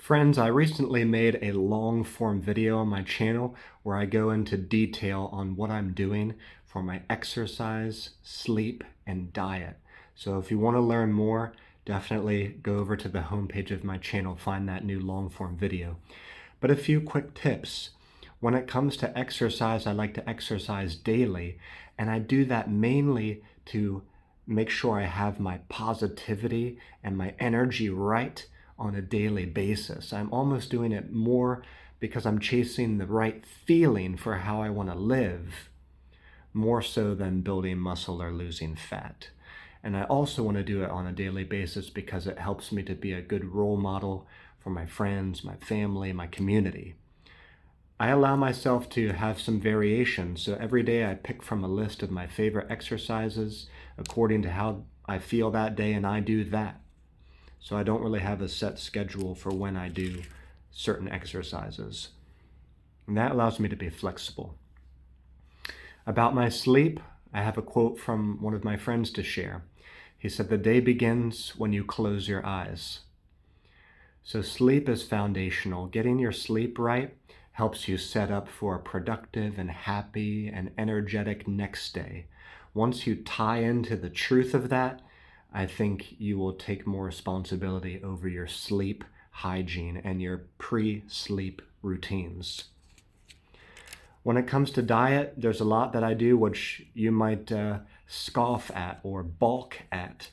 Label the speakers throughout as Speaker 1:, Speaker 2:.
Speaker 1: Friends, I recently made a long form video on my channel where I go into detail on what I'm doing for my exercise, sleep, and diet. So if you want to learn more, definitely go over to the homepage of my channel, find that new long form video. But a few quick tips. When it comes to exercise, I like to exercise daily, and I do that mainly to make sure I have my positivity and my energy right on a daily basis. I'm almost doing it more because I'm chasing the right feeling for how I want to live, more so than building muscle or losing fat. And I also want to do it on a daily basis because it helps me to be a good role model for my friends, my family, my community. I allow myself to have some variation, so every day I pick from a list of my favorite exercises according to how I feel that day, and I do that. So I don't really have a set schedule for when I do certain exercises. And that allows me to be flexible. About my sleep, I have a quote from one of my friends to share. He said, "The day begins when you close your eyes." So sleep is foundational. Getting your sleep right helps you set up for a productive and happy and energetic next day. Once you tie into the truth of that, I think you will take more responsibility over your sleep hygiene and your pre-sleep routines. When it comes to diet, there's a lot that I do which you might scoff at or balk at,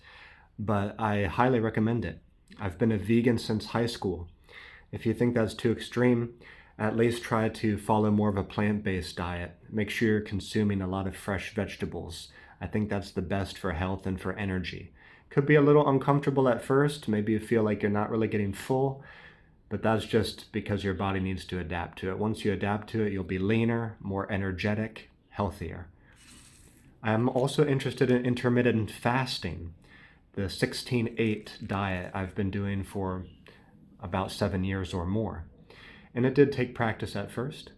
Speaker 1: but I highly recommend it. I've been a vegan since high school. If you think that's too extreme, at least try to follow more of a plant-based diet. Make sure you're consuming a lot of fresh vegetables. I think that's the best for health and for energy. Could be a little uncomfortable at first. Maybe you feel like you're not really getting full, but that's just because your body needs to adapt to it. Once you adapt to it, you'll be leaner, more energetic, healthier. I'm also interested in intermittent fasting. The 16-8 diet I've been doing for about 7 years or more. And it did take practice at first,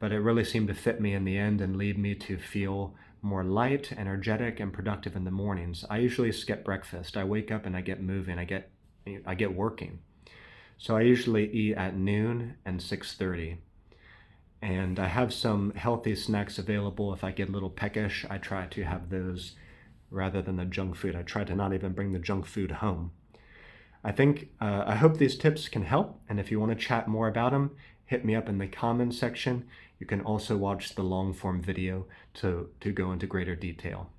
Speaker 1: but it really seemed to fit me in the end and lead me to feel more light, energetic, and productive in the mornings. I usually skip breakfast. I wake up and I get moving, I get working. So I usually eat at noon and 6:30. And I have some healthy snacks available. If I get a little peckish, I try to have those rather than the junk food. I try to not even bring the junk food home. I hope these tips can help, and if you want to chat more about them, hit me up in the comments section. You can also watch the long form video to go into greater detail.